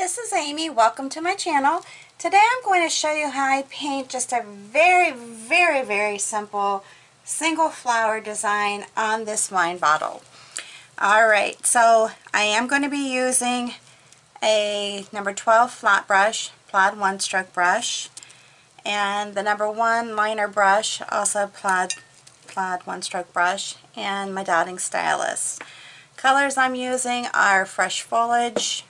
this is Amy. Welcome to my channel. Today I'm going to show you how I paint just a very simple single flower design on this wine bottle. Alright, so I am going to be using a number 12 flat brush, plaid one stroke brush, and the number 1 liner brush, also plaid one stroke brush, and my dotting stylus. Colors I'm using are Fresh Foliage,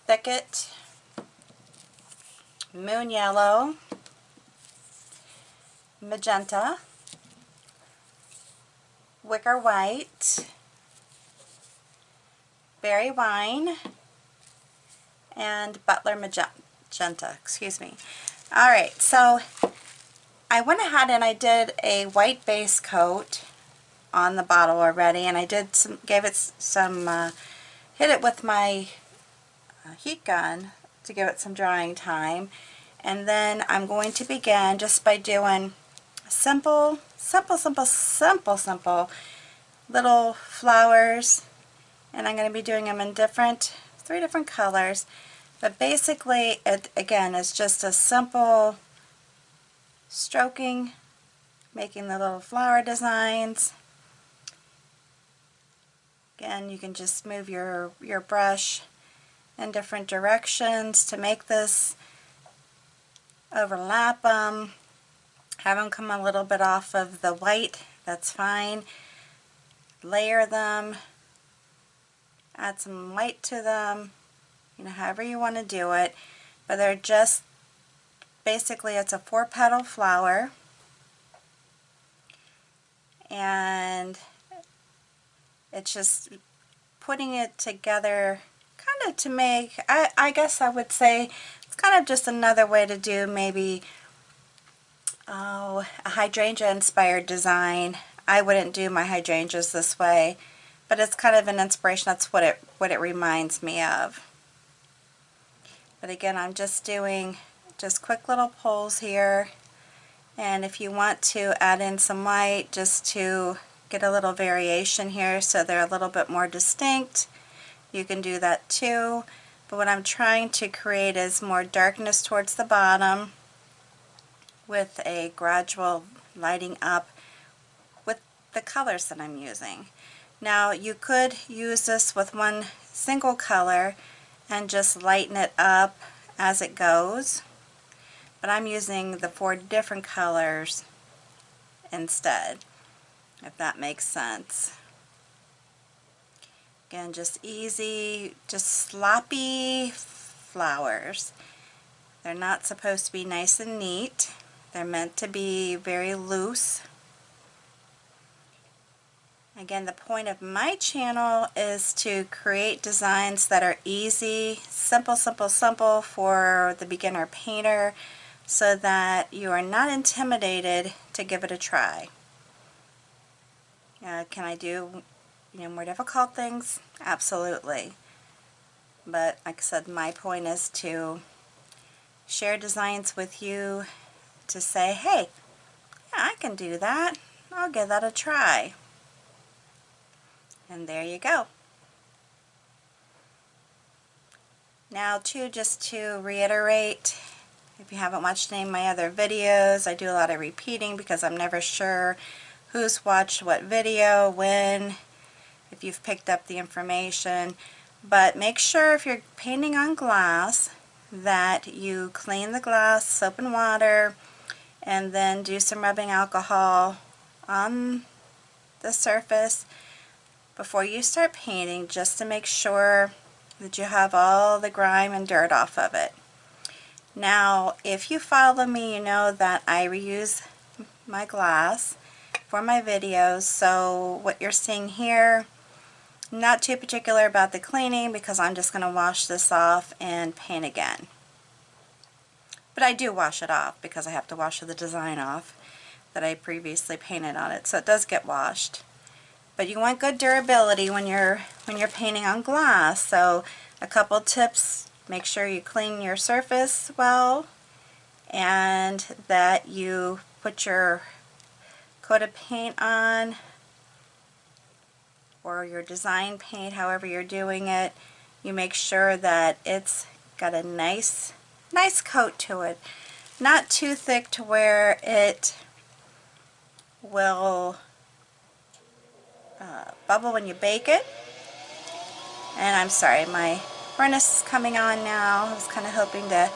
Thicket, Moon Yellow, Magenta, Wicker White, Berry Wine, and Butler Magenta, excuse me. Alright, so I went ahead and I did a white base coat on the bottle already, and I did hit it with my heat gun to give it some drying time. And then I'm going to begin just by doing simple little flowers, and I'm going to be doing them in 3 different colors. But basically it again is just a simple stroking, making the little flower designs. Again, you can just move your brush in different directions to make this, overlap them, have them come a little bit off of the white, that's fine. Layer them, add some white to them, you know, however you want to do it. But they're just, basically it's a 4-petal flower, and it's just putting it together kind of to make, I guess I would say it's kind of just another way to do maybe a hydrangea inspired design. I wouldn't do my hydrangeas this way, but it's kind of an inspiration. That's what it reminds me of. But again, I'm just doing just quick little pulls here, and if you want to add in some white just to get a little variation here so they're a little bit more distinct, you can do that too. But what I'm trying to create is more darkness towards the bottom with a gradual lighting up with the colors that I'm using. Now you could use this with one single color and just lighten it up as it goes, but I'm using the 4 different colors instead, if that makes sense. Again, just easy, just sloppy flowers. They're not supposed to be nice and neat. They're meant to be very loose. Again, the point of my channel is to create designs that are easy, simple for the beginner painter, so that you are not intimidated to give it a try. Can I do more difficult things? Absolutely. But like I said, my point is to share designs with you to say, hey, yeah, I can do that. I'll give that a try. And there you go. Now too, just to reiterate, if you haven't watched any of my other videos, I do a lot of repeating because I'm never sure who's watched what video, when, if you've picked up the information. But make sure if you're painting on glass that you clean the glass, soap and water, and then do some rubbing alcohol on the surface before you start painting, just to make sure that you have all the grime and dirt off of it. Now, if you follow me, you know that I reuse my glass for my videos, so what you're seeing here, I'm not too particular about the cleaning because I'm just going to wash this off and paint again. But I do wash it off because I have to wash the design off that I previously painted on it, so it does get washed. But you want good durability when you're painting on glass, so a couple tips: make sure you clean your surface well, and that you put your coat of paint on, or your design paint, however you're doing it, you make sure that it's got a nice coat to it. Not too thick to where it will bubble when you bake it. And I'm sorry, my furnace is coming on now. I was kind of hoping to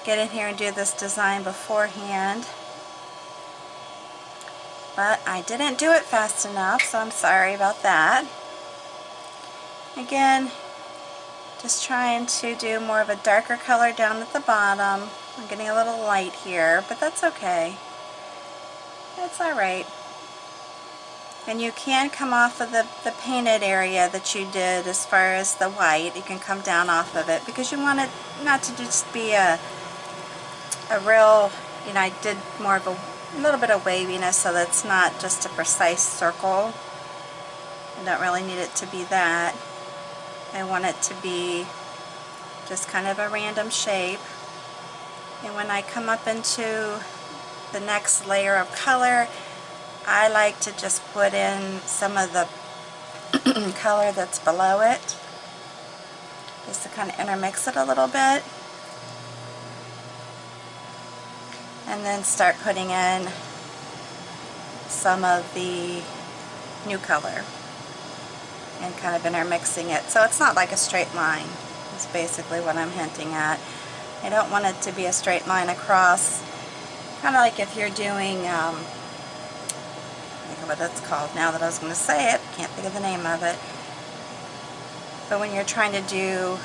get in here and do this design beforehand, but I didn't do it fast enough, so I'm sorry about that. Again, just trying to do more of a darker color down at the bottom. I'm getting a little light here, but that's okay. That's alright. And you can come off of the painted area that you did as far as the white. You can come down off of it because you want it not to just be a real, you know, I did more of a little bit of waviness so that's not just a precise circle. I don't really need it to be that. I want it to be just kind of a random shape. And when I come up into the next layer of color, I like to just put in some of the color that's below it, just to kind of intermix it a little bit. And then start putting in some of the new color and kind of intermixing it. So it's not like a straight line. That's basically what I'm hinting at. I don't want it to be a straight line across. Kind of like if you're doing, I think of what that's called now that I was going to say it. Can't think of the name of it. But when you're trying to do,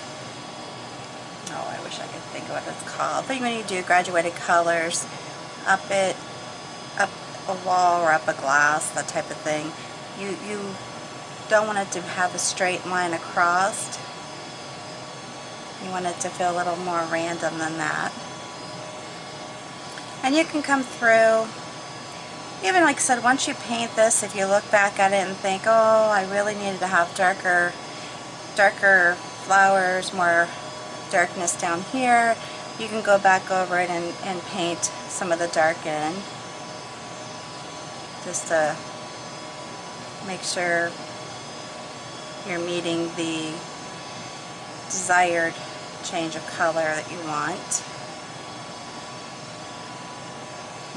oh, I wish I could think of what it's called. But when you do graduated colors, up a wall or up a glass, that type of thing, you don't want it to have a straight line across. You want it to feel a little more random than that. And you can come through, even like I said, once you paint this, if you look back at it and think, oh, I really needed to have darker flowers, more darkness down here, you can go back over it and paint some of the dark in, just to make sure you're meeting the desired change of color that you want.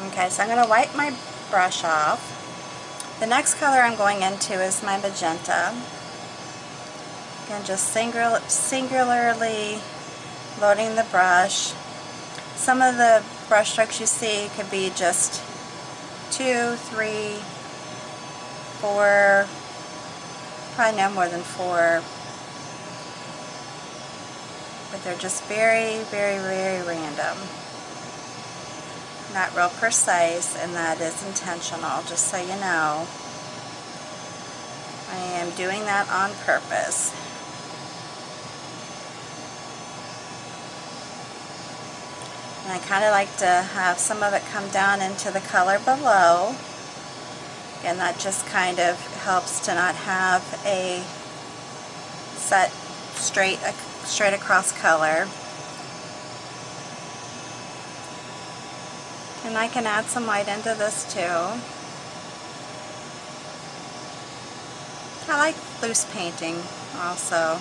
Okay, so I'm going to wipe my brush off. The next color I'm going into is my magenta. Again, just singularly loading the brush. Some of the brush strokes you see could be just 2, 3, 4, probably no more than 4. But they're just very, very, very random. Not real precise, and that is intentional, just so you know. I am doing that on purpose. And I kind of like to have some of it come down into the color below. And that just kind of helps to not have a set straight across color. And I can add some white into this too. I like loose painting also.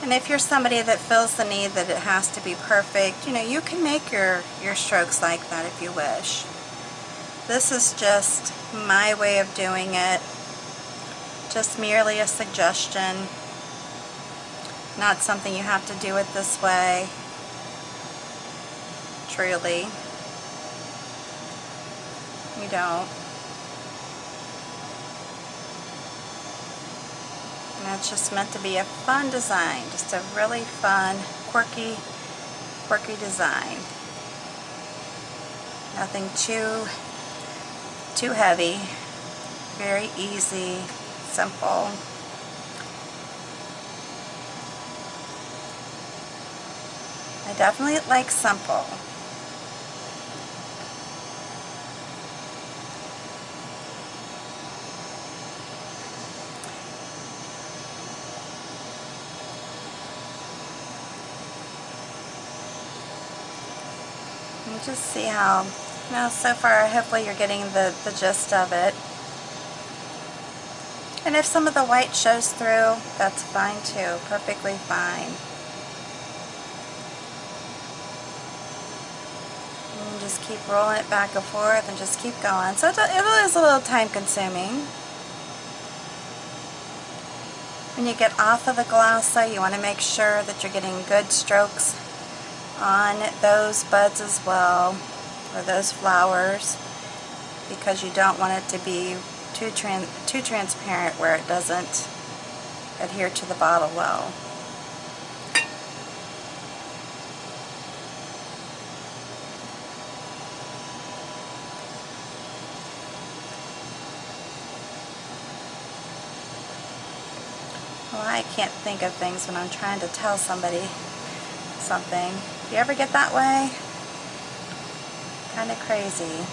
And if you're somebody that feels the need that it has to be perfect, you know, you can make your strokes like that if you wish. This is just my way of doing it. Just merely a suggestion. Not something you have to do it this way. Truly. You don't. And it's just meant to be a fun design. Just a really fun, quirky design. Nothing too heavy. Very easy, simple. I definitely like simple. And just see how, you know, so far hopefully you're getting the gist of it. And if some of the white shows through, that's fine too, perfectly fine. And just keep rolling it back and forth and just keep going. So it is a little time consuming. When you get off of the gloss though, you want to make sure that you're getting good strokes on those buds as well, or those flowers, because you don't want it to be too transparent where it doesn't adhere to the bottle well. Well, I can't think of things when I'm trying to tell somebody something. You ever get that way? Kind of crazy.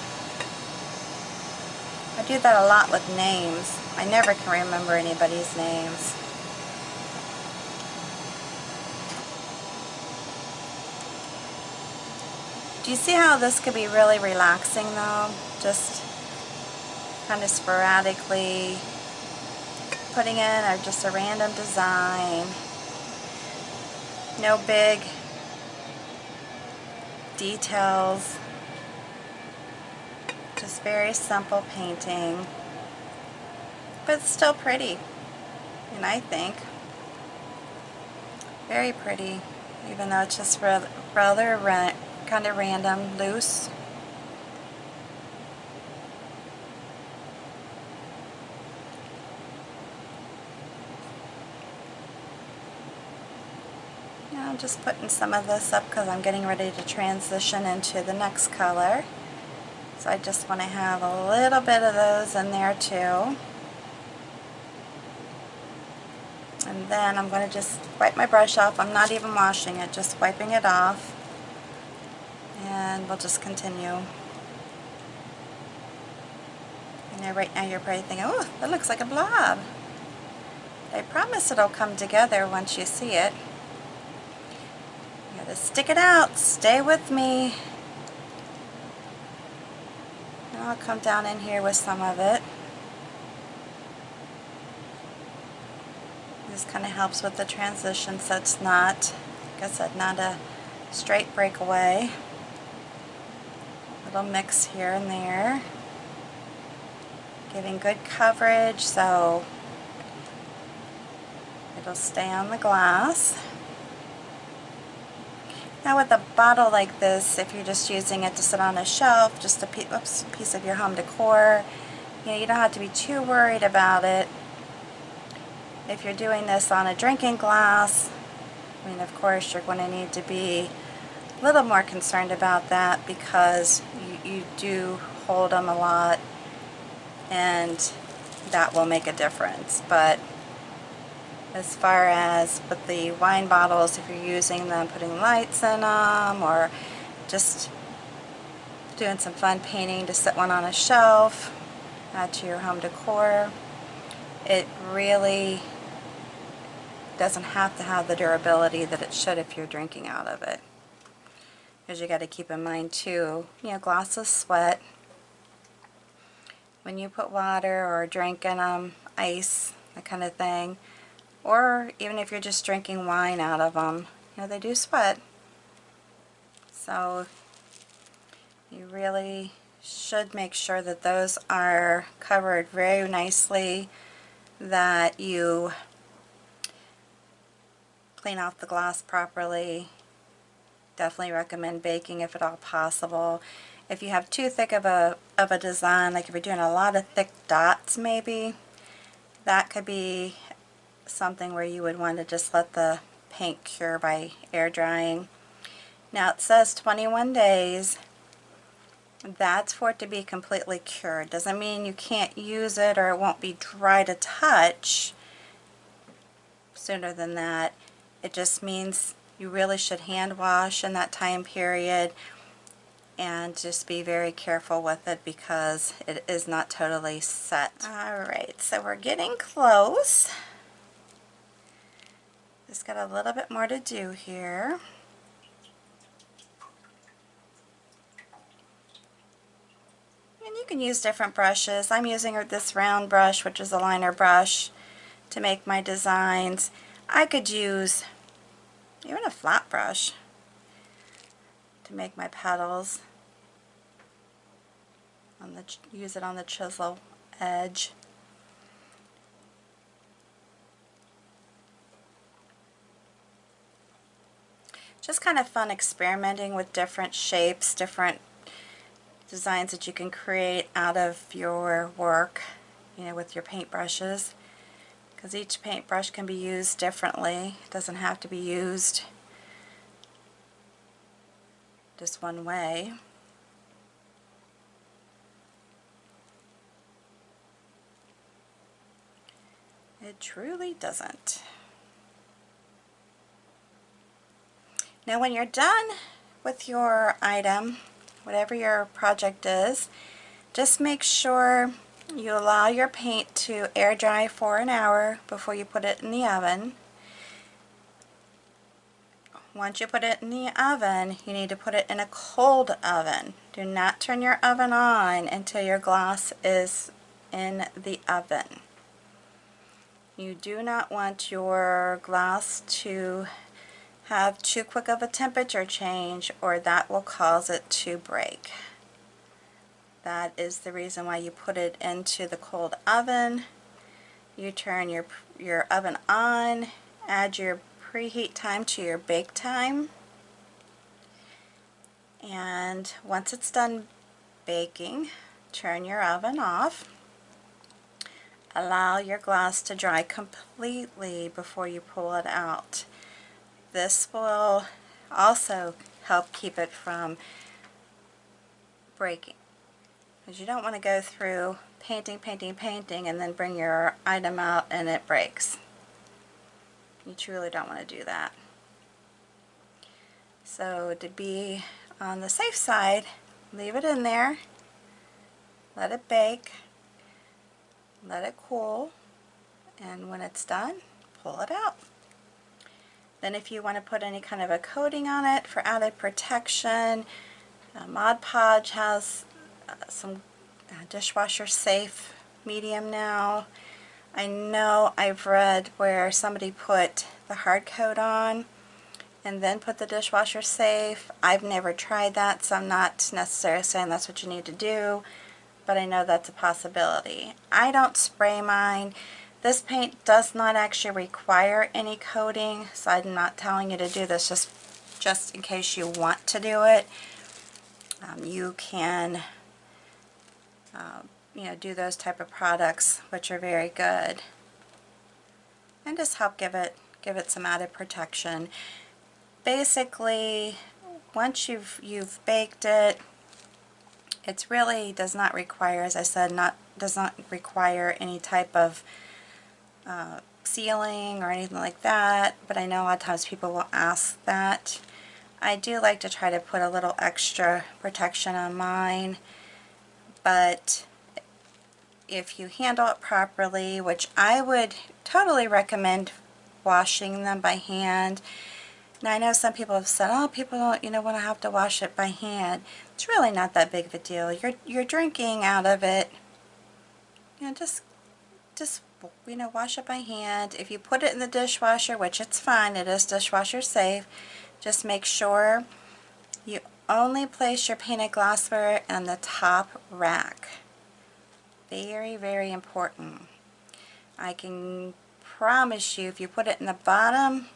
I do that a lot with names. I never can remember anybody's names. Do you see how this could be really relaxing though? Just kind of sporadically putting in just a random design. No big details. Just very simple painting. But it's still pretty. And I think very pretty. Even though it's just rather kind of random, loose. Now I'm just putting some of this up because I'm getting ready to transition into the next color. So I just want to have a little bit of those in there too. And then I'm going to just wipe my brush off. I'm not even washing it, just wiping it off. And we'll just continue. I know right now you're probably thinking, oh, that looks like a blob. I promise it'll come together once you see it. You gotta stick it out. Stay with me. And I'll come down in here with some of it. This kind of helps with the transition so it's not, like I said, not a straight breakaway. Little mix here and there. Giving good coverage so it'll stay on the glass. Now with a bottle like this, if you're just using it to sit on a shelf, just a piece of your home decor, you don't have to be too worried about it. If you're doing this on a drinking glass, I mean, of course you're going to need to be a little more concerned about that because you do hold them a lot and that will make a difference. But as far as with the wine bottles, if you're using them, putting lights in them, or just doing some fun painting to sit one on a shelf, add to your home decor, it really doesn't have to have the durability that it should if you're drinking out of it. Because you got to keep in mind too, glasses sweat. When you put water or drink in them, ice, that kind of thing, or even if you're just drinking wine out of them, they do sweat. So you really should make sure that those are covered very nicely, that you clean off the glass properly. Definitely recommend baking if at all possible. If you have too thick of a design, like if you're doing a lot of thick dots maybe, that could be something where you would want to just let the paint cure by air drying. Now it says 21 days. That's for it to be completely cured. Doesn't mean you can't use it or it won't be dry to touch sooner than that. It just means you really should hand wash in that time period and just be very careful with it because it is not totally set. Alright, so we're getting close. Just got a little bit more to do here. And you you can use different brushes. I'm using this round brush, which is a liner brush, to make my designs. I could use even a flat brush to make my petals. Use it on the chisel edge. Just kind of fun experimenting with different shapes, different designs that you can create out of your work, you know, with your paintbrushes, because each paintbrush can be used differently. It doesn't have to be used just one way. It truly doesn't. Now when you're done with your item, whatever your project is, just make sure you allow your paint to air dry for an hour before you put it in the oven. Once you put it in the oven, you need to put it in a cold oven. Do not turn your oven on until your glass is in the oven. You do not want your glass to have too quick of a temperature change, or that will cause it to break. That is the reason why you put it into the cold oven. You turn your oven on, add your preheat time to your bake time, and once it's done baking, turn your oven off. Allow your glass to dry completely before you pull it out. This will also help keep it from breaking, because you don't want to go through painting and then bring your item out and it breaks. You truly don't want to do that. So to be on the safe side, leave it in there, let it bake, let it cool, and when it's done, pull it out. Then if you want to put any kind of a coating on it for added protection, Mod Podge has some dishwasher safe medium now. I know I've read where somebody put the hard coat on and then put the dishwasher safe. I've never tried that, so I'm not necessarily saying that's what you need to do, but I know that's a possibility. I don't spray mine. This paint does not actually require any coating, so I'm not telling you to do this just in case you want to do it. You can you know, do those type of products, which are very good, and just help give it some added protection. Basically, once you've baked it, it really does not require, as I said, does not require any type of sealing or anything like that, but I know a lot of times people will ask that. I do like to try to put a little extra protection on mine, but if you handle it properly, which I would totally recommend washing them by hand. Now I know some people have said, oh, people don't, you know, want to have to wash it by hand. It's really not that big of a deal. You're drinking out of it. You know, just you know, wash it by hand. If you put it in the dishwasher, which it's fine, it is dishwasher safe, just make sure you only place your painted glassware on the top rack. Very, very important. I can promise you, if you put it in the bottom,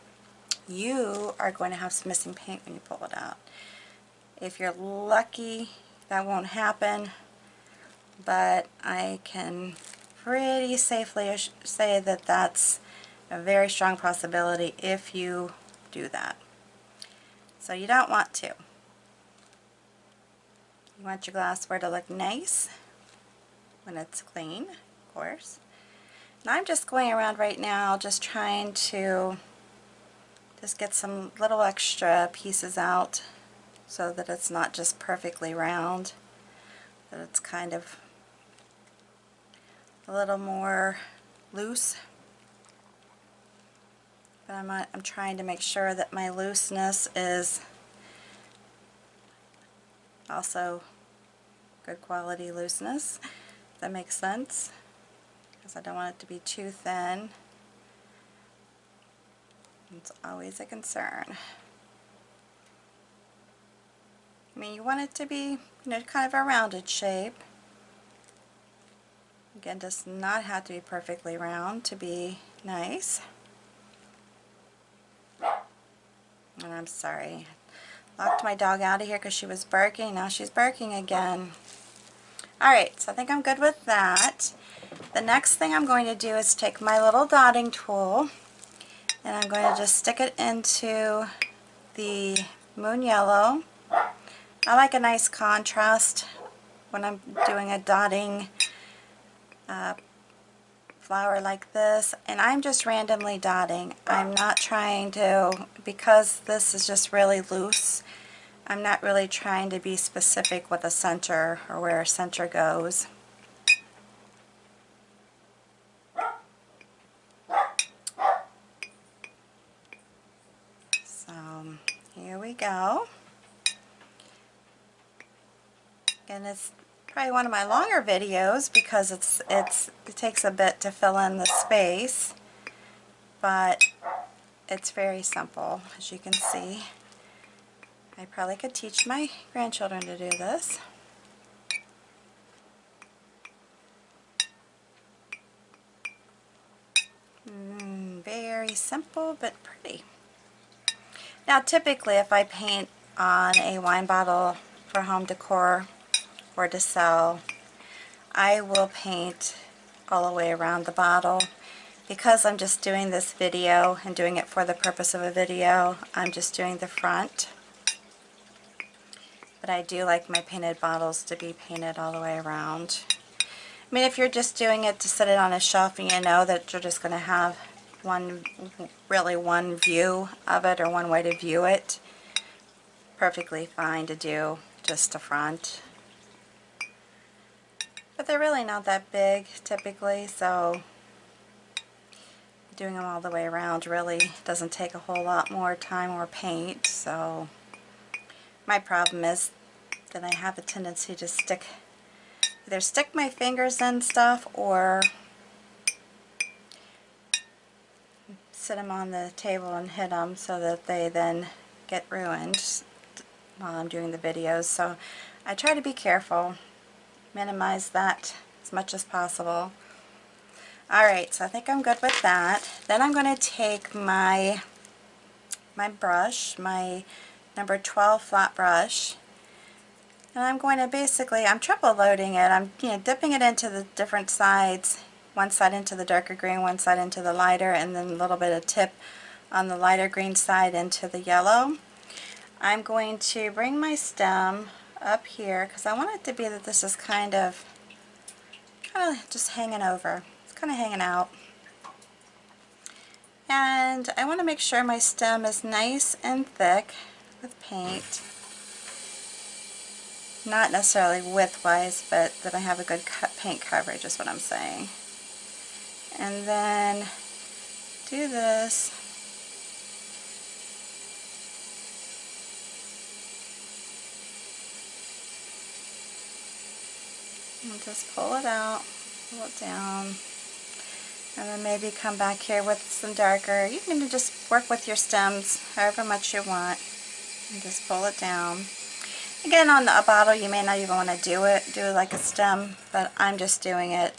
you are going to have some missing paint when you pull it out. If you're lucky, that won't happen, but I can pretty safely say that that's a very strong possibility if you do that. So you don't want to. You want your glassware to look nice when it's clean, of course. And I'm just going around right now just trying to just get some little extra pieces out so that it's not just perfectly round, that it's kind of a little more loose. But I'm trying to make sure that my looseness is also good quality looseness. That makes sense, because I don't want it to be too thin. It's always a concern. I mean, you want it to be, kind of a rounded shape. Again, does not have to be perfectly round to be nice. And I'm sorry, locked my dog out of here because she was barking. Now she's barking again. Alright, so I think I'm good with that. The next thing I'm going to do is take my little dotting tool and I'm going to just stick it into the moon yellow. I like a nice contrast when I'm doing a dotting flower like this, and I'm just randomly dotting. I'm not trying to, because this is just really loose, I'm not really trying to be specific with a center or where a center goes. So here we go. And it's probably one of my longer videos because it takes a bit to fill in the space, but it's very simple, as you can see. I probably could teach my grandchildren to do this. Very simple but pretty. Now typically if I paint on a wine bottle for home decor or to sell, I will paint all the way around the bottle. Because I'm just doing this video and doing it for the purpose of a video, I'm just doing the front. But I do like my painted bottles to be painted all the way around. I mean, if you're just doing it to set it on a shelf and you know that you're just going to have one view of it or one way to view it, perfectly fine to do just the front. But they're really not that big typically, so doing them all the way around really doesn't take a whole lot more time or paint. So my problem is that I have a tendency to either stick my fingers in stuff or sit them on the table and hit them so that they then get ruined while I'm doing the videos. So I try to be careful, minimize that as much as possible. Alright, so I think I'm good with that. Then I'm going to take my brush, my number 12 flat brush, and I'm going to basically, I'm triple loading it. I'm dipping it into the different sides, one side into the darker green, one side into the lighter, and then a little bit of tip on the lighter green side into the yellow. I'm going to bring my stem up here because I want it to be that this is kind of just hanging over. It's kind of hanging out. And I want to make sure my stem is nice and thick with paint. Not necessarily width-wise, but that I have a good paint coverage is what I'm saying. And then do this. And just pull it out, pull it down. And then maybe come back here with some darker. You can just work with your stems however much you want. And just pull it down. Again, on a bottle you may not even want to do it like a stem, but I'm just doing it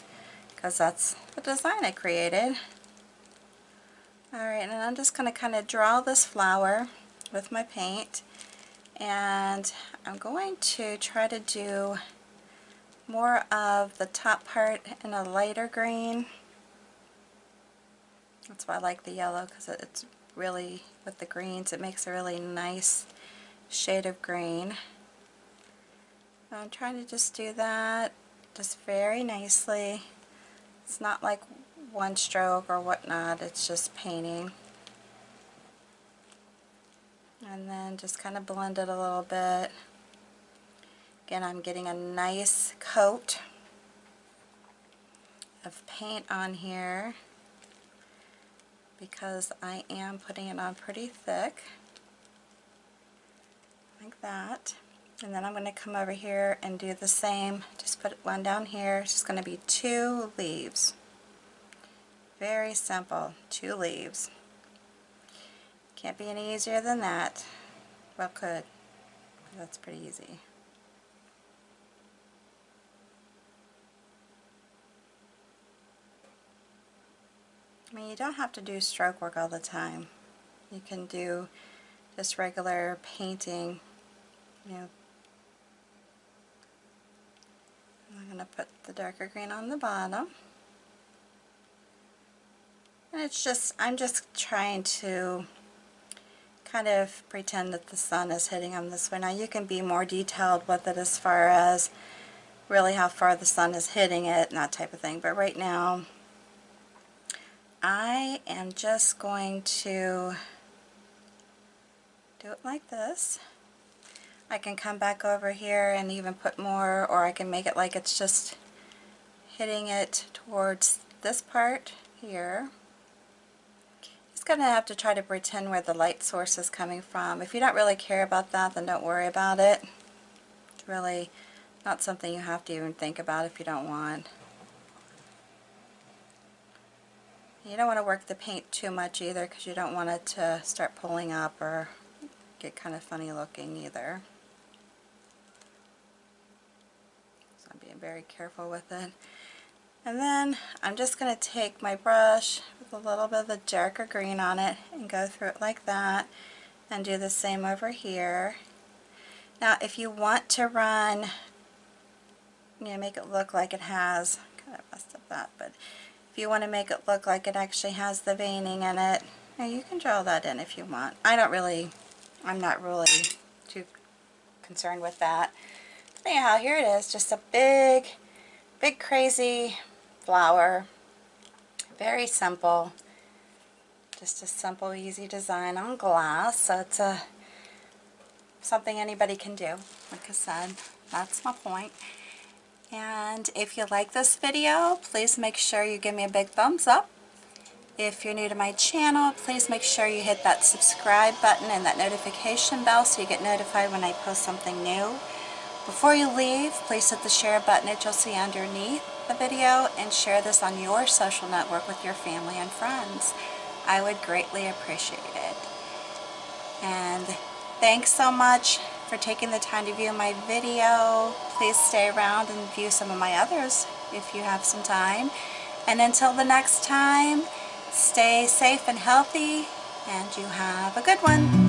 because that's the design I created. Alright, and I'm just going to kind of draw this flower with my paint, and I'm going to try to do more of the top part in a lighter green. That's why I like the yellow, because it's really, with the greens, it makes a really nice shade of green. I'm trying to just do that just very nicely. It's not like one stroke or whatnot, it's just painting. And then just kind of blend it a little bit. Again, I'm getting a nice coat of paint on here because I am putting it on pretty thick, like that. And then I'm going to come over here and do the same. Just put one down here. It's just going to be 2 leaves. Very simple. 2 leaves. Can't be any easier than that. Well, could. That's pretty easy. I mean, you don't have to do stroke work all the time. You can do just regular painting, you know. I'm going to put the darker green on the bottom. And it's just, I'm just trying to kind of pretend that the sun is hitting them this way. Now you can be more detailed with it as far as really how far the sun is hitting it and that type of thing. But right now, I am just going to do it like this. I can come back over here and even put more, or I can make it like it's just hitting it towards this part here. Just going to have to try to pretend where the light source is coming from. If you don't really care about that, then don't worry about it. It's really not something you have to even think about if you don't want. You don't want to work the paint too much either, because you don't want it to start pulling up or get kind of funny looking either. So I'm being very careful with it. And then I'm just going to take my brush with a little bit of the darker green on it and go through it like that and do the same over here. Now if you want to run, you know, make it look like it has, kind of messed up that, but if you want to make it look like it actually has the veining in it, you can draw that in if you want. I'm not really too concerned with that. But anyhow, here it is, just a big crazy flower. Very simple. Just a simple, easy design on glass. So it's something anybody can do. Like I said, that's my point. And if you like this video, please make sure you give me a big thumbs up. If you're new to my channel, please make sure you hit that subscribe button and that notification bell so you get notified when I post something new. Before you leave, please hit the share button that you'll see underneath the video and share this on your social network with your family and friends. I would greatly appreciate it. And thanks so much for taking the time to view my video. Please stay around and view some of my others if you have some time. And until the next time, stay safe and healthy, and you have a good one.